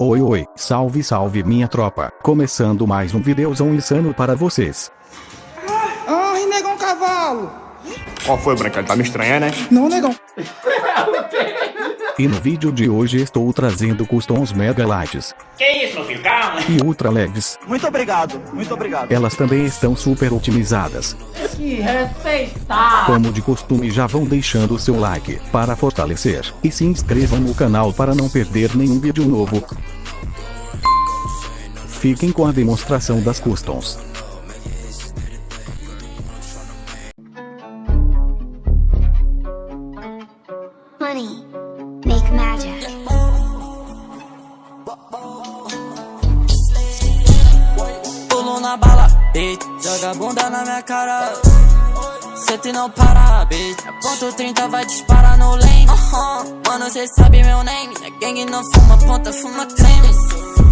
Oi, salve salve minha tropa, começando mais um videozão insano para vocês. Ai, negão cavalo! Qual foi, Branca? Ele tá me estranhando, né? Não, negão. E no vídeo de hoje estou trazendo customs mega lights. Que isso, meu filho? Calma. E ultra leves. Muito obrigado, muito obrigado. Elas também estão super otimizadas. Que respeitar! Como de costume, já vão deixando o seu like para fortalecer. E se inscrevam no canal para não perder nenhum vídeo novo. Fiquem com a demonstração das customs. Money, make magic. Pulo na bala, bitch. Joga a bunda na minha cara. Senta e não para, bitch. A ponto 30 vai disparar no lane. Mano, cê sabe meu name. A gangue não fuma ponta, fuma creme.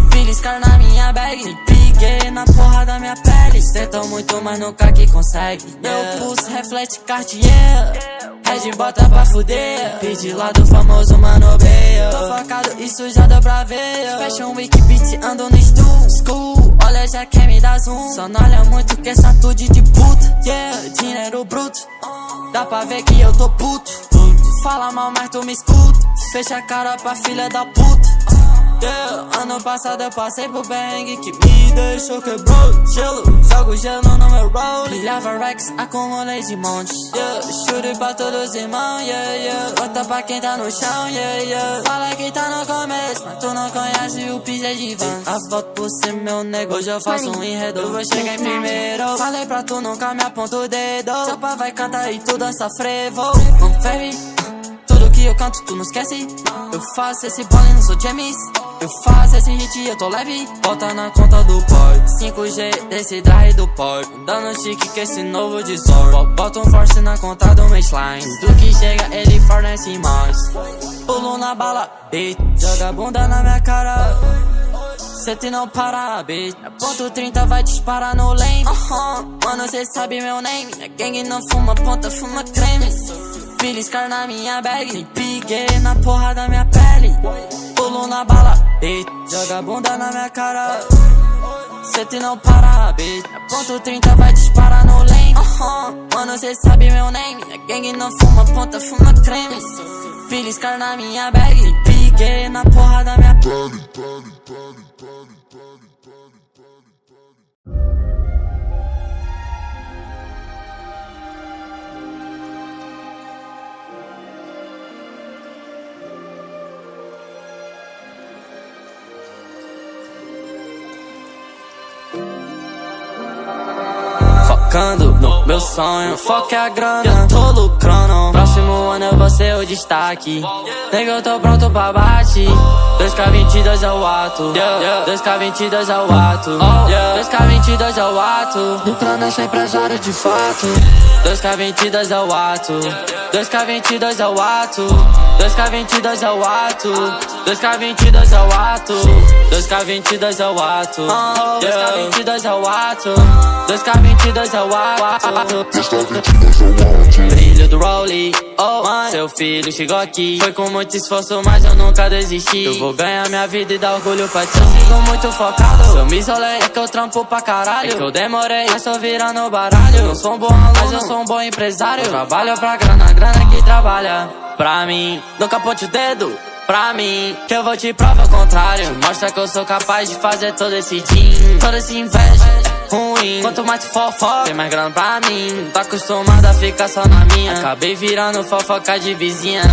Beliscar na minha bag. Piquei na porra da minha pele. Tentam muito, mas nunca que consegue. Meu pulso reflete Cartier. Red bota pra fuder. Pedi lá do famoso Mano Bale. Tô focado e sujado pra ver. Fashion Week beat, ando no school. Olha, já quer me dar zoom. Só não olha muito que essa tudo de puta. Yeah, dinheiro bruto. Dá pra ver que eu tô puto. Fala mal, mas tu me escuta. Fecha a cara pra filha da puta. Yeah, ano passado eu passei por bang que me deixou quebrou gelo. Jogo gelo no meu roll. Pilhava Rex, acumulei de monte. Yeah, chute pra todos os irmãos. Yeah, yeah. Bota pra quem tá no chão. Yeah, yeah. Fala que tá no começo, mas tu não conhece o piso de van. A volta por ser meu nego. Hoje eu faço um enredo, eu vou chegar em primeiro. Falei pra tu nunca me aponta o dedo. Seu pai vai cantar e tu dança frevo. Confere, tudo que eu canto tu não esquece. Eu faço esse bole, não sou James. Eu faço esse hit, eu tô leve. Bota na conta do pai 5G desse drive do pai. Dando chique que esse novo desor. Bota um force na conta do mainline. Do que chega ele fornece mais. Pulo na bala, bitch. Joga a bunda na minha cara. Senta e não para, bitch. A ponto 30 vai disparar no lane. Mano, cê sabe meu name. A gangue não fuma ponta, fuma creme. Beliscar na minha bag. Piquei na porra da minha pele. Pulo na bala, bitch. Joga a bunda na minha cara. Senta e não para, bitch. A ponto 30 vai disparar no lane. Mano, cê sabe meu name. A gangue não fuma ponta, fuma creme. Beliscar na minha bag. Piquei na porra da minha pele. Focando no meu sonho, foco é a grana, eu tô lucrando. Próximo ano eu vou ser o destaque. Nega, eu tô pronto pra bate. 2K22 é o ato. 2K22 é o ato. 2K22 é o ato. Lucrando é só empresário de fato. 2K22 é o ato. 2K22 é o ato. 2K22 é o ato. 2K22 é o ato. 2K22 é o ato. 2K22 é o ato. 2K22 é o ato. Brilho do Rolly, oh mãe. Seu filho chegou aqui. Foi com muito esforço, mas eu nunca desisti. Eu vou ganhar minha vida e dar orgulho pra ti. Eu sigo muito focado, se eu me isolei é que eu trampo pra caralho. É que eu demorei, mas tô virando baralho. Eu não sou um bom aluno, mas eu sou um bom empresário. Eu trabalho pra grana, grana que trabalha pra mim. Nunca aponte o dedo pra mim, que eu vou te provar o contrário. Mostra que eu sou capaz de fazer todo esse din, toda essa inveja ruim. Quanto mais tu fofoca, tem mais grana pra mim. Tô acostumado a ficar só na minha. Acabei virando fofoca de vizinha.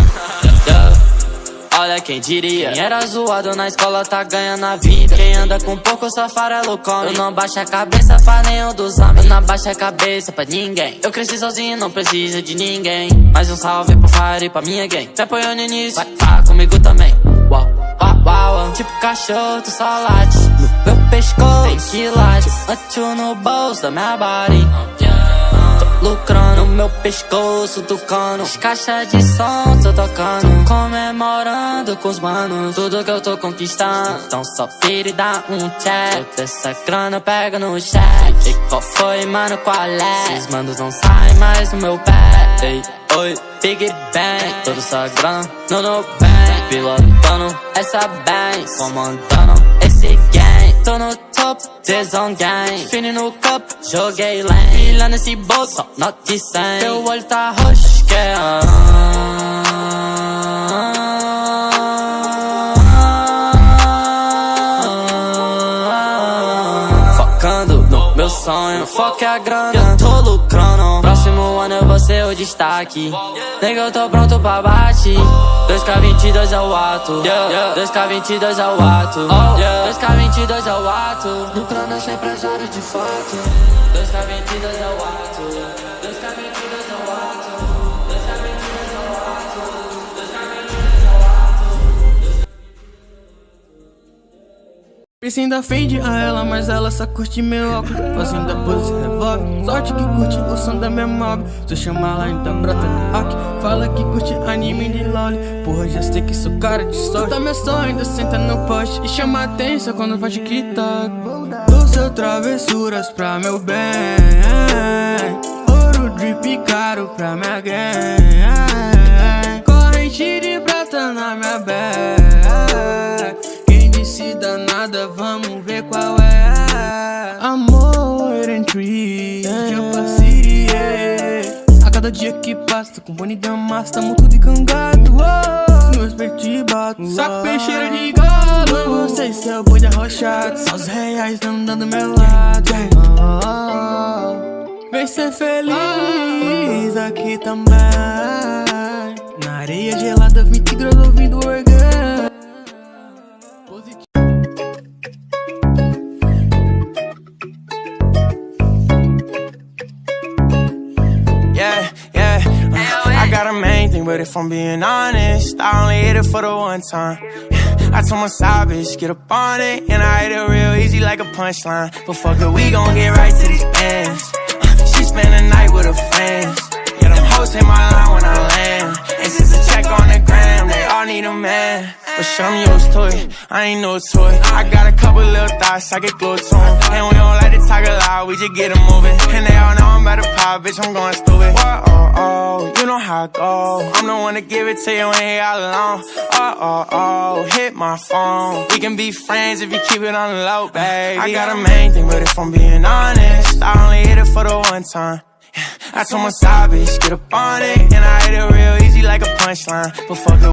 Olha quem diria. Quem era zoado na escola tá ganhando a vida. Quem anda com pouco só farelo come. Eu não baixo a cabeça pra nenhum dos homens. Eu não baixo a cabeça pra ninguém. Eu cresci sozinho, não precisa de ninguém. Mais um salve pro Fire e pra minha gang. Se apoiou no início, vai tá comigo também. Uau, uau, uau. Tipo cachorro, tu só late no meu pescoço, tem quilates. Antes no bolso da minha body. Lucrando, meu pescoço tucano. As caixas de som tô tocando. Tô comemorando com os manos tudo que eu tô conquistando. Então só vira e dá um check. Toda essa grana pega no chat. E qual foi, mano, qual é? Esses manos não saem mais do meu pé. Ei, oi, Big Bang. Toda essa grana no bank. pilotando essa Benz, comandando esse gang. Tô no topo, tesão gang. Fini no copo, joguei lane. Pilha nesse bolso, nota 100. Teu olho tá roxo, que é focando no meu sonho, foco é a grana, eu tô lucrando. Próximo ano eu vou ser o destaque. Nega, eu tô pronto pra bate. 2K22 é o ato, 2K22 é o ato, 2K22 é o ato. Lucrando é empresário de fato. 2K22 é o ato, 2K22 é o ato, 2K22 é o ato, 2K22 é o ato. Pensei da Fendi a ela, mas ela só curte meu óculos. Fazendo a pose revólver, sorte que curte o som da minha mob. Se eu chamar lá então brota no rock. Fala que curte anime de loli. Porra, já sei que sou cara de sorte. Tá meu sonho, ainda senta no poste e chama atenção quando faz TikTok. Dou seu travessuras pra meu bem. Ouro drip caro pra minha gang. Corrente de prata na minha bag. Se danada, vamos ver qual é. Amor and tree, Jumpa City, yeah. A cada dia que passa, tô com boni da massa, tamo tudo encangado. Os meus peitos de bato, saco peixeira de galo. Você e seu boi de arrochado, só os reais andando do meu lado. Vem ser feliz aqui também. Na areia gelada, 20 graus ouvindo orgulho. I got a main thing, but if I'm being honest, I only hit it for the one time. I told my side bitch, get up on it, and I hit it real easy like a punchline. But fuck it, we gon' get right to these bands. She spend the night with her friends. Yeah, them hoes hit my line when I land. And since the check on the gram, they all need a man. But shit, I'm used to it, I ain't no toy. I got a couple little thoughts, I get glued to them. And we don't like to talk a lot, we just get it moving. And they all know I'm about to pop, bitch, I'm going stupid. Whoa, oh, oh, you know how I go. I'm the one to give it to you when you're all alone. Oh, oh, oh, hit my phone. We can be friends if you keep it on the low, baby. I got a main thing, but if I'm being honest, I only hit it for the one time. I told my side bitch, get up on it, and I hit it real easy like a punchline. But fuck it.